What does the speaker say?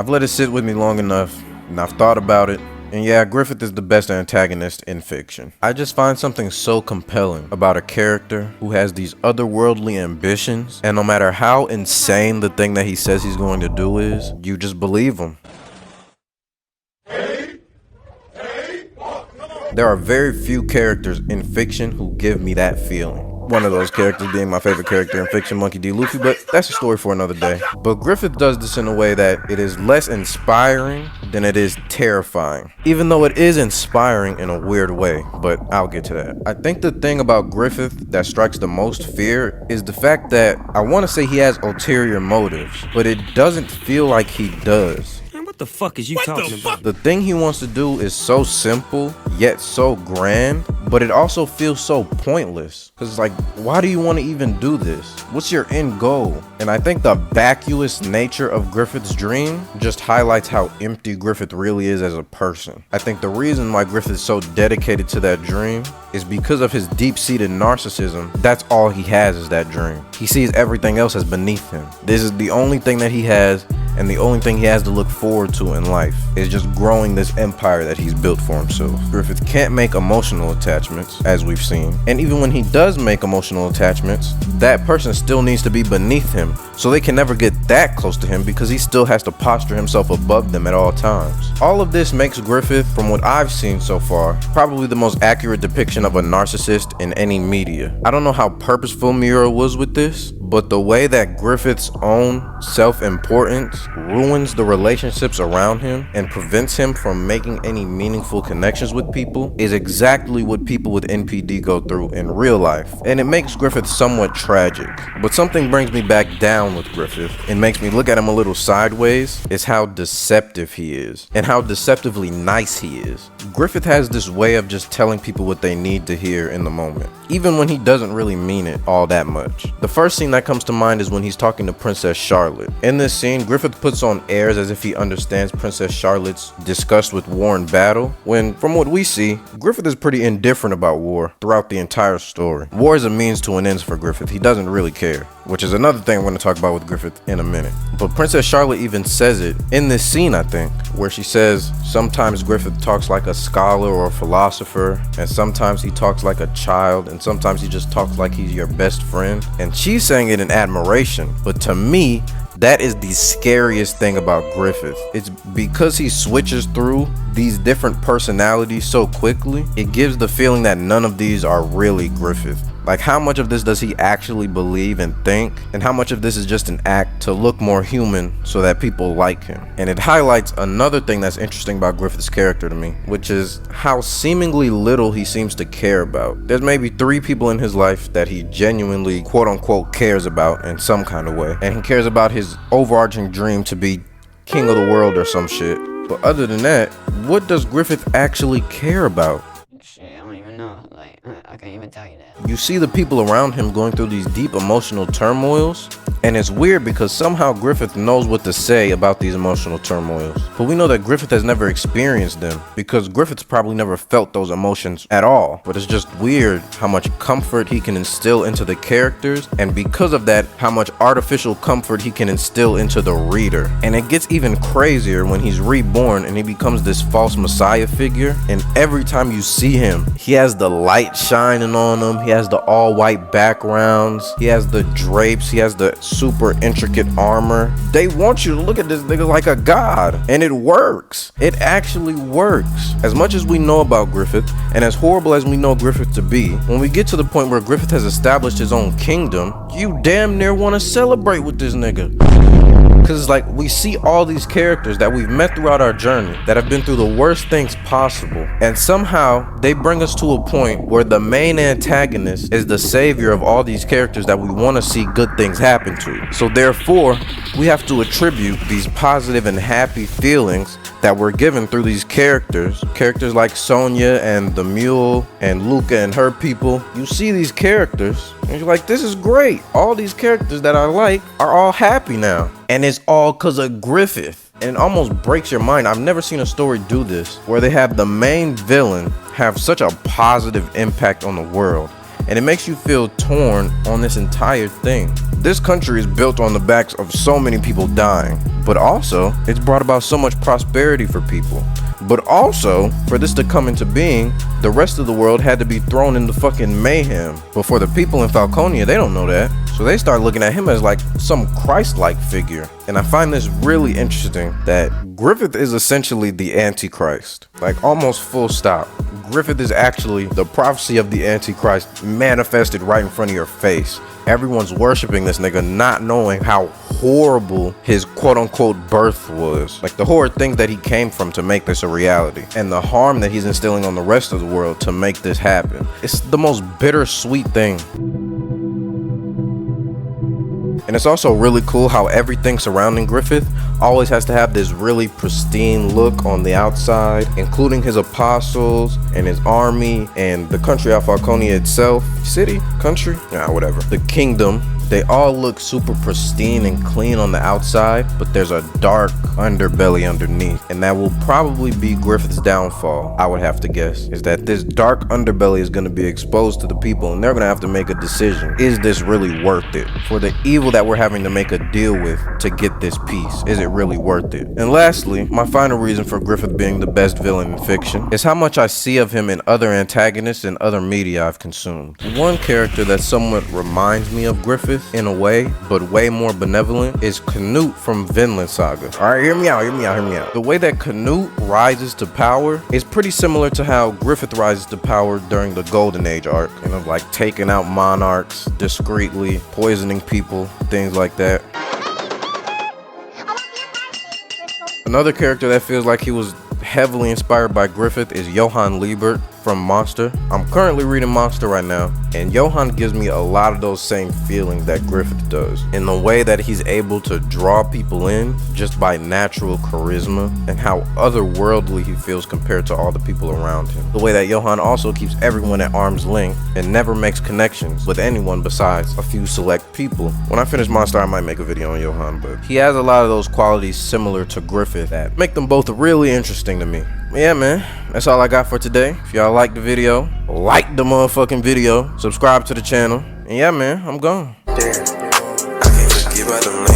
I've let it sit with me long enough, and I've thought about it. And yeah, Griffith is the best antagonist in fiction. I just find something so compelling about a character who has these otherworldly ambitions, and no matter how insane the thing that he says he's going to do is, you just believe him. There are very few characters in fiction who give me that feeling. One of those characters being my favorite character in fiction, Monkey D. Luffy, but that's a story for another day. But Griffith does this in a way that it is less inspiring than it is terrifying. Even though it is inspiring in a weird way, but I'll get to that. I think the thing about Griffith that strikes the most fear is the fact that I want to say he has ulterior motives, but it doesn't feel like he does. What the fuck is you talking about? The thing he wants to do is so simple, yet so grand, but it also feels so pointless. Cause it's like, why do you want to even do this? What's your end goal? And I think the vacuous nature of Griffith's dream just highlights how empty Griffith really is as a person. I think the reason why Griffith is so dedicated to that dream is because of his deep-seated narcissism. That's all he has is that dream. He sees everything else as beneath him. This is the only thing that he has, and the only thing he has to look forward to in life is just growing this empire that he's built for himself. Griffith can't make emotional attachments, as we've seen, and even when he does make emotional attachments, that person still needs to be beneath him, so they can never get that close to him because he still has to posture himself above them at all times. All of this makes Griffith, from what I've seen so far, probably the most accurate depiction of a narcissist in any media. I don't know how purposeful Miura was with this, but the way that Griffith's own self-importance ruins the relationships around him and prevents him from making any meaningful connections with people is exactly what people with NPD go through in real life. And it makes Griffith somewhat tragic. But something brings me back down with Griffith and makes me look at him a little sideways is how deceptive he is and how deceptively nice he is. Griffith has this way of just telling people what they need to hear in the moment, even when he doesn't really mean it all that much. The first scene that comes to mind is when he's talking to Princess Charlotte. In this scene, Griffith puts on airs as if he understands Princess Charlotte's disgust with war and battle, when, from what we see, Griffith is pretty indifferent about war throughout the entire story. War is a means to an end for Griffith. He doesn't really care, which is another thing I'm going to talk about with Griffith in a minute. But Princess Charlotte even says it in this scene, I think, where she says, sometimes Griffith talks like a scholar or a philosopher, and sometimes he talks like a child, and sometimes he just talks like he's your best friend. And she's saying it in admiration, but to me, that is the scariest thing about Griffith. It's because he switches through these different personalities so quickly, it gives the feeling that none of these are really Griffith. Like, how much of this does he actually believe and think, and how much of this is just an act to look more human so that people like him? And it highlights another thing that's interesting about Griffith's character to me, which is how seemingly little he seems to care about. There's maybe 3 people in his life that he genuinely, quote unquote, cares about in some kind of way, and he cares about his overarching dream to be king of the world or some shit. But other than that, what does Griffith actually care about? Shit, I don't even know. Like, I can't even tell you that. You see the people around him going through these deep emotional turmoils, and it's weird because somehow Griffith knows what to say about these emotional turmoils. But we know that Griffith has never experienced them because Griffith's probably never felt those emotions at all. But it's just weird how much comfort he can instill into the characters, and because of that, how much artificial comfort he can instill into the reader. And it gets even crazier when he's reborn and he becomes this false messiah figure, and every time you see him, he has the light shining on him, he has the all white backgrounds, he has the drapes, he has the super intricate armor. They want you to look at this nigga like a god, and it works. It actually works. As much as we know about Griffith, and as horrible as we know Griffith to be, when we get to the point where Griffith has established his own kingdom, you damn near want to celebrate with this nigga. Because it's like, we see all these characters that we've met throughout our journey that have been through the worst things possible, and somehow they bring us to a point where the main antagonist is the savior of all these characters that we want to see good things happen to. So therefore, we have to attribute these positive and happy feelings that we're given through these characters like Sonya and the Mule and Luca and her people. You see these characters and you're like, this is great. All these characters that I like are all happy now. And it's all because of Griffith. And it almost breaks your mind. I've never seen a story do this, where they have the main villain have such a positive impact on the world. and it makes you feel torn on this entire thing. This country is built on the backs of so many people dying, but also it's brought about so much prosperity for people. But also, for this to come into being, the rest of the world had to be thrown into fucking mayhem. But for the people in Falconia, they don't know that. So they start looking at him as like some Christ-like figure. And I find this really interesting that Griffith is essentially the Antichrist. Like almost full stop. Griffith is actually the prophecy of the Antichrist manifested right in front of your face. Everyone's worshiping this nigga, not knowing how horrible his quote-unquote birth was. Like the horrid things that he came from to make this a reality, and the harm that he's instilling on the rest of the world to make this happen. It's the most bittersweet thing. And it's also really cool how everything surrounding Griffith always has to have this really pristine look on the outside, including his apostles and his army and the country of Falconia itself. City? Country? Yeah, whatever. The kingdom. They all look super pristine and clean on the outside, but there's a dark underbelly underneath. And that will probably be Griffith's downfall, I would have to guess. Is that this dark underbelly is going to be exposed to the people, and they're going to have to make a decision. Is this really worth it? For the evil that we're having to make a deal with to get this peace, is it really worth it? And lastly, my final reason for Griffith being the best villain in fiction is how much I see of him in other antagonists and other media I've consumed. One character that somewhat reminds me of Griffith in a way, but way more benevolent, is Canute from Vinland Saga. Alright, hear me out. The way that Canute rises to power is pretty similar to how Griffith rises to power during the Golden Age arc. You know, like taking out monarchs discreetly, poisoning people, things like that. Another character that feels like he was heavily inspired by Griffith is Johann Liebert from Monster. I'm currently reading Monster right now, and Johann gives me a lot of those same feelings that Griffith does, in the way that he's able to draw people in just by natural charisma, and how otherworldly he feels compared to all the people around him. The way that Johann also keeps everyone at arm's length and never makes connections with anyone besides a few select people. When I finish Monster, I might make a video on Johann, but he has a lot of those qualities similar to Griffith that make them both really interesting to me. Yeah, man, that's all I got for today. If y'all like the video, like the motherfucking video, subscribe to the channel, and yeah, man, I'm gone. Damn, I can't forget about them